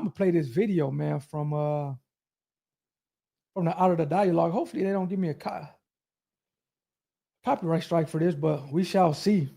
gonna play this video, man, from the Out of the Dialogue. Hopefully they don't give me a copyright strike for this, but we shall see.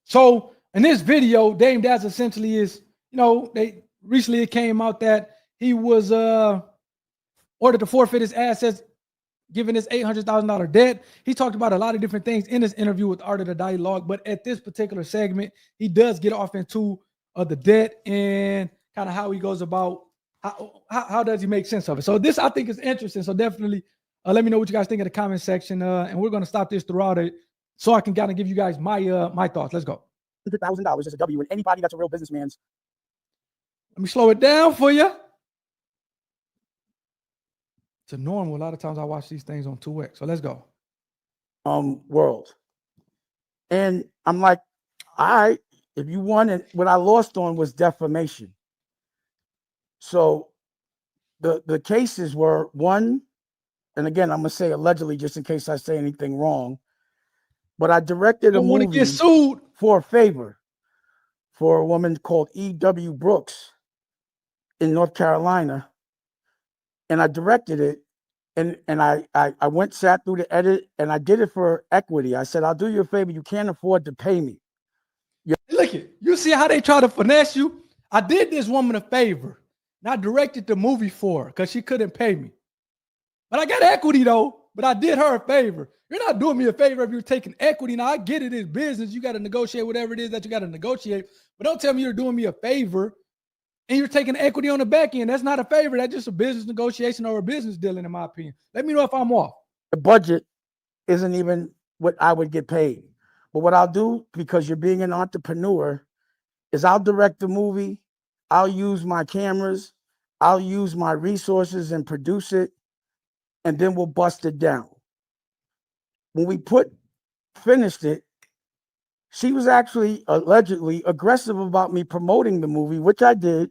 So in this video, Dame Dash essentially is, they recently it came out that he was ordered to forfeit his assets, given his $800,000 debt. He talked about a lot of different things in this interview with Art of the Dialogue, but at this particular segment, he does get off into the debt and kind of how he goes about how does he make sense of it. So this I think is interesting. So definitely let me know what you guys think in the comment section, and we're going to stop this throughout it so I can kind of give you guys my thoughts. Let's go. $100,000 is a W, and anybody that's a real businessman's. Let me slow it down for you. It's a normal. A lot of times I watch these things on 2X. So let's go. World. And I'm like, all right, if you won it, what I lost on was defamation. So the cases were one, and again, I'm gonna say allegedly just in case I say anything wrong, but I directed a movie get sued for a favor for a woman called E.W. Brooks in North Carolina. And I directed it, and I went, sat through the edit, and I did it for equity. I said, I'll do you a favor. You can't afford to pay me. Look it. You see how they try to finesse you? I did this woman a favor, and I directed the movie for her because she couldn't pay me. But I got equity, though, but I did her a favor. You're not doing me a favor if you're taking equity. Now, I get it. It's business. You got to negotiate whatever it is that you got to negotiate. But don't tell me you're doing me a favor and you're taking equity on the back end. That's not a favor. That's just a business negotiation or a business deal, in my opinion. Let me know if I'm off. The budget isn't even what I would get paid. But what I'll do, because you're being an entrepreneur, is I'll direct the movie. I'll use my cameras. I'll use my resources and produce it. And then we'll bust it down. When we finished it, she was actually allegedly aggressive about me promoting the movie, which I did.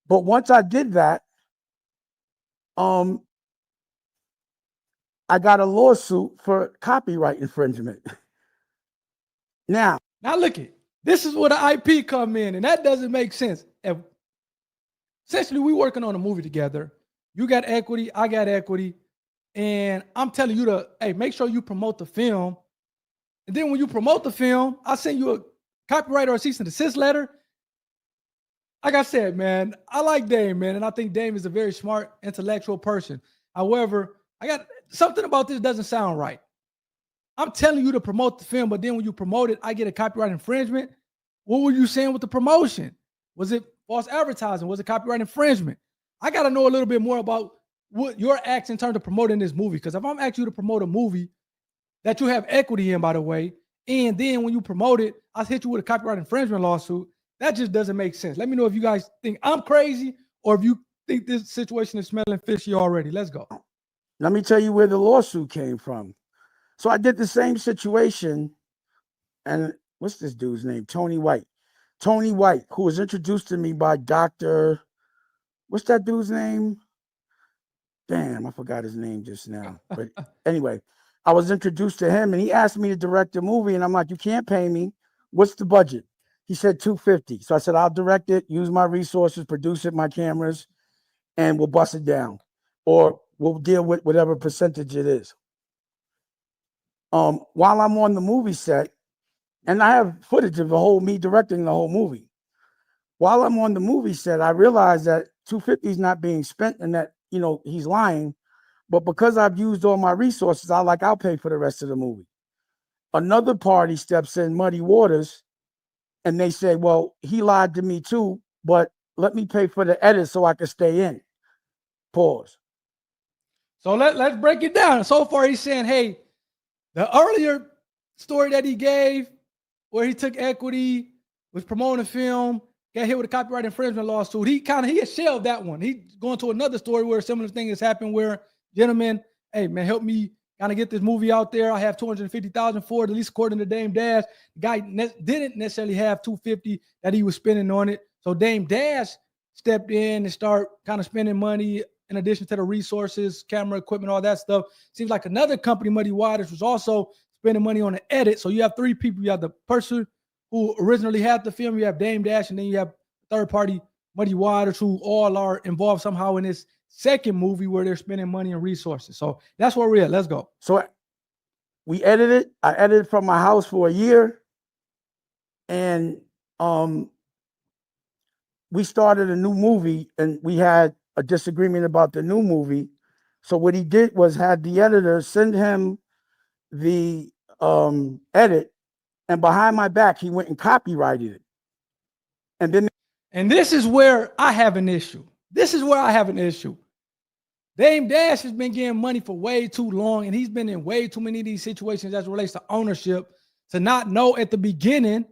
But once I did that, I got a lawsuit for copyright infringement. Now look it. This is where the IP come in, and that doesn't make sense. Essentially, we working on a movie together. You got equity, I got equity, and I'm telling you to, hey, make sure you promote the film. And then when you promote the film, I send you a copyright or a cease and desist letter. Like I said, man, I like Dame, man, and I think Dame is a very smart, intellectual person. However, I got something about this doesn't sound right. I'm telling you to promote the film, but then when you promote it, I get a copyright infringement. What were you saying with the promotion? Was it false advertising? Was it copyright infringement? I got to know a little bit more about what your acts in terms of promoting this movie. Because if I'm asking you to promote a movie that you have equity in, by the way, and then when you promote it, I hit you with a copyright infringement lawsuit, that just doesn't make sense. Let me know if you guys think I'm crazy or if you think this situation is smelling fishy already. Let's go. Let me tell you where the lawsuit came from. So I did the same situation, and what's this dude's name? Tony White. Tony White, who was introduced to me by Dr. What's that dude's name? Damn, I forgot his name just now. But anyway, I was introduced to him, and he asked me to direct a movie, and I'm like, you can't pay me. What's the budget? He said $250. So I said, I'll direct it, use my resources, produce it, my cameras, and we'll bust it down. Or we'll deal with whatever percentage it is. While I'm on the movie set, and I have footage of me directing the whole movie. While I'm on the movie set, I realized that $250 is not being spent and that, he's lying. But because I've used all my resources, I'll pay for the rest of the movie. Another party steps in, Muddy Waters, and they say, well, he lied to me too, but let me pay for the edit so I can stay in. Pause. So let's break it down. So far, he's saying, hey, the earlier story that he gave, where he took equity, was promoting a film, got hit with a copyright infringement lawsuit. He had shelved that one. He's going to another story where a similar thing has happened where, gentlemen, hey, man, help me kind of get this movie out there. I have $250,000 for it, at least according to Dame Dash. The guy didn't necessarily have $250 that he was spending on it. So Dame Dash stepped in and start kind of spending money in addition to the resources, camera equipment, all that stuff. Seems like another company, Muddy Waters, was also spending money on the edit. So you have three people. You have the person who originally had the film, you have Dame Dash, and then you have third party Muddy Waters, who all are involved somehow in this second movie where they're spending money and resources. So that's where we're at. Let's go. So we edited. I edited from my house for a year, and we started a new movie, and we had a disagreement about the new movie. So what he did was had the editor send him the edit, and behind my back, he went and copyrighted it. And this is where I have an issue. Dame Dash has been getting money for way too long, and he's been in way too many of these situations as it relates to ownership to not know at the beginning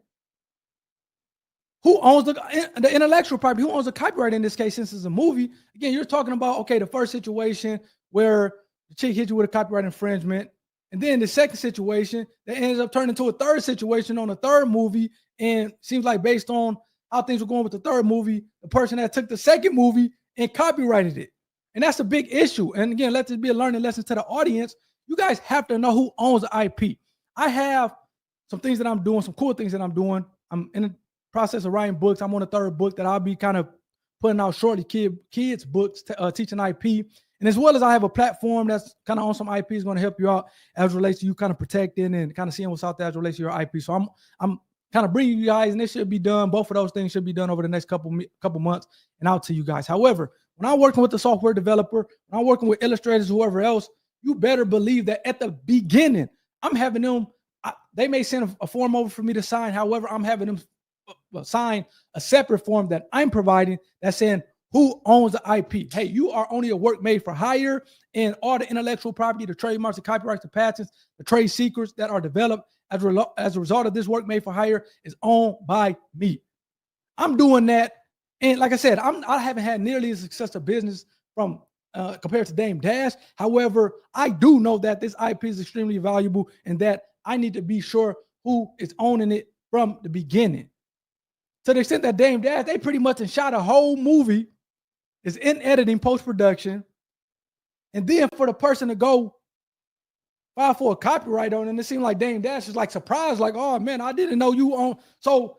who owns the intellectual property, who owns the copyright in this case, since it's a movie. Again, you're talking about, okay, the first situation where the chick hit you with a copyright infringement, and then the second situation that ends up turning into a third situation on the third movie, and seems like based on how things were going with the third movie, the person that took the second movie and copyrighted it. And that's a big issue. And again, let this be a learning lesson to the audience. You guys have to know who owns the IP. I have some things that I'm doing, some cool things that I'm doing. I'm in the process of writing books. I'm on the third book that I'll be kind of putting out shortly, kids books, teaching IP. And as well as I have a platform that's kind of on some IP is going to help you out as it relates to you kind of protecting and kind of seeing what's out there as it relates to your IP. So I'm kind of bringing you guys, and this should be done. Both of those things should be done over the next couple months and out to you guys. However, when I'm working with the software developer, when I'm working with illustrators, whoever else, you better believe that at the beginning, I'm having them, they may send a form over for me to sign. However, I'm having them sign a separate form that I'm providing that's saying who owns the IP. Hey, you are only a work made for hire, and all the intellectual property, the trademarks, the copyrights, the patents, the trade secrets that are developed as a result of this work made for hire is owned by me. I'm doing that. And like I said, I haven't had nearly as successful business from compared to Dame Dash. However, I do know that this IP is extremely valuable and that I need to be sure who is owning it from the beginning. To the extent that Dame Dash, they pretty much shot a whole movie, is in editing, post-production, and then for the person to go file for a copyright on it, and it seemed like Dame Dash is like surprised, like, oh man, I didn't know you own. So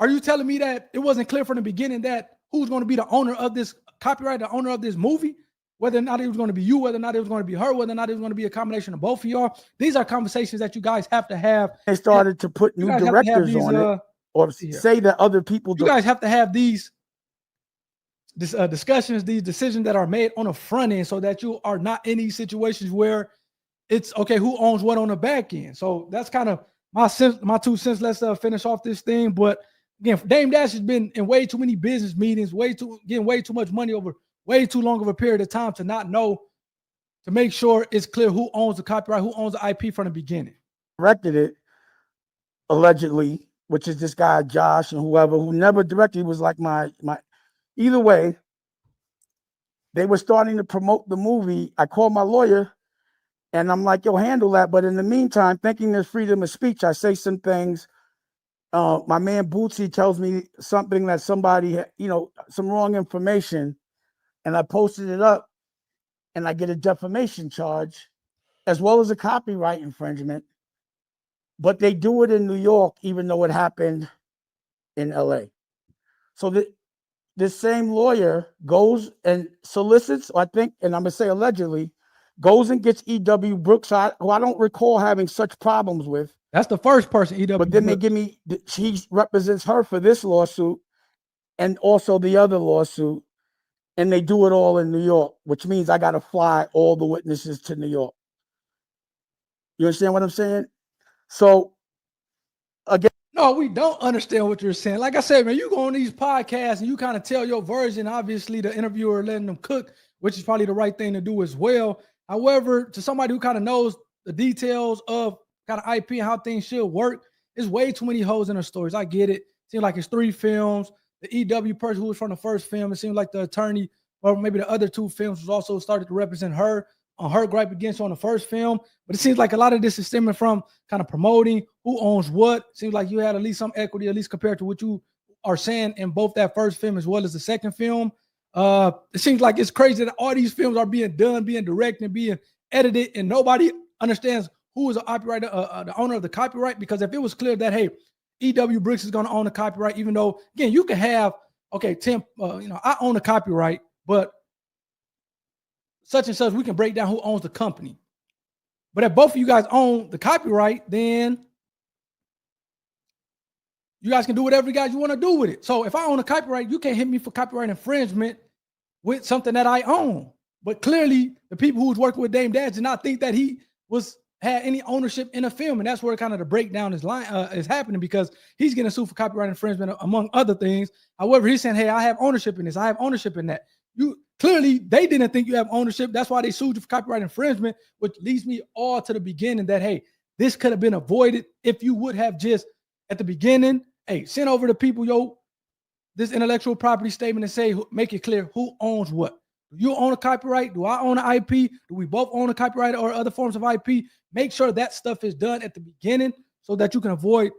are you telling me that it wasn't clear from the beginning that who's going to be the owner of this copyright, the owner of this movie? Whether or not it was going to be you, whether or not it was going to be her, whether or not it was going to be a combination of both of y'all. These are conversations that you guys have to have. They started to put new directors on it, or say that other people. You guys have to have these discussions, these decisions that are made on the front end, so that you are not in these situations where it's okay, who owns what on the back end. So that's kind of my 2 cents. Let's finish off this thing. But again, Dame Dash has been in way too many business meetings, getting way too much money over way too long of a period of time to not know, to make sure it's clear who owns the copyright, who owns the IP from the beginning. Directed it, allegedly, which is this guy Josh and whoever, who never directed. He was like my. Either way, they were starting to promote the movie. I called my lawyer, and I'm like, yo, handle that. But in the meantime, thinking there's freedom of speech, I say some things. My man Bootsy tells me something that somebody, some wrong information, and I posted it up, and I get a defamation charge as well as a copyright infringement. But they do it in New York, even though it happened in LA. So this same lawyer goes and solicits, I think, and I'm going to say allegedly, goes and gets E.W. Brooks, who I don't recall having such problems with. That's the first person, E.W. But then Brooks. They give me, she represents her for this lawsuit and also the other lawsuit, and they do it all in New York, which means I got to fly all the witnesses to New York. You understand what I'm saying? So, again. No, we don't understand what you're saying. Like I said, man, you go on these podcasts and you kind of tell your version. Obviously, the interviewer letting them cook, which is probably the right thing to do as well. However, to somebody who kind of knows the details of kind of IP and how things should work, there's way too many holes in her stories. I get it. Seems like it's 3 films. The EW person who was from the first film, it seems like the attorney, or maybe the other 2 films, was also started to represent her on her gripe against her on the first film. But it seems like a lot of this is stemming from kind of promoting who owns what. Seems like you had at least some equity, at least compared to what you are saying in both that first film as well as the second film. It seems like it's crazy that all these films are being done, being directed, being edited, and nobody understands who is the owner of the copyright. Because if it was clear that, hey, E.W. Brooks is going to own the copyright, even though, again, you can have okay, Tim, I own the copyright, but such and such, we can break down who owns the company. But if both of you guys own the copyright, then you guys can do whatever you guys you want to do with it. So if I own a copyright, you can't hit me for copyright infringement with something that I own. But clearly, the people who was working with Damon Dash did not think that he had any ownership in a film, and that's where kind of the breakdown is happening, because he's getting sued for copyright infringement among other things. However, he's saying, "Hey, I have ownership in this. I have ownership in that." You clearly they didn't think you have ownership. That's why they sued you for copyright infringement, which leads me all to the beginning that, hey, this could have been avoided if you would have just at the beginning, hey, send over to people, this intellectual property statement and say, make it clear who owns what. Do you own a copyright? Do I own an IP? Do we both own a copyright or other forms of IP? Make sure that stuff is done at the beginning so that you can avoid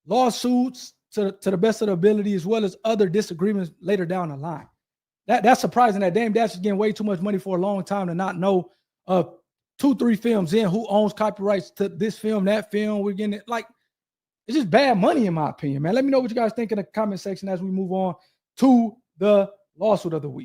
lawsuits to the best of the ability, as well as other disagreements later down the line. That's surprising that Damon Dash is getting way too much money for a long time to not know 2-3 films in who owns copyrights to this film, that film. We're getting it. Like, it's just bad money, in my opinion, man. Let me know what you guys think in the comment section as we move on to the lawsuit of the week.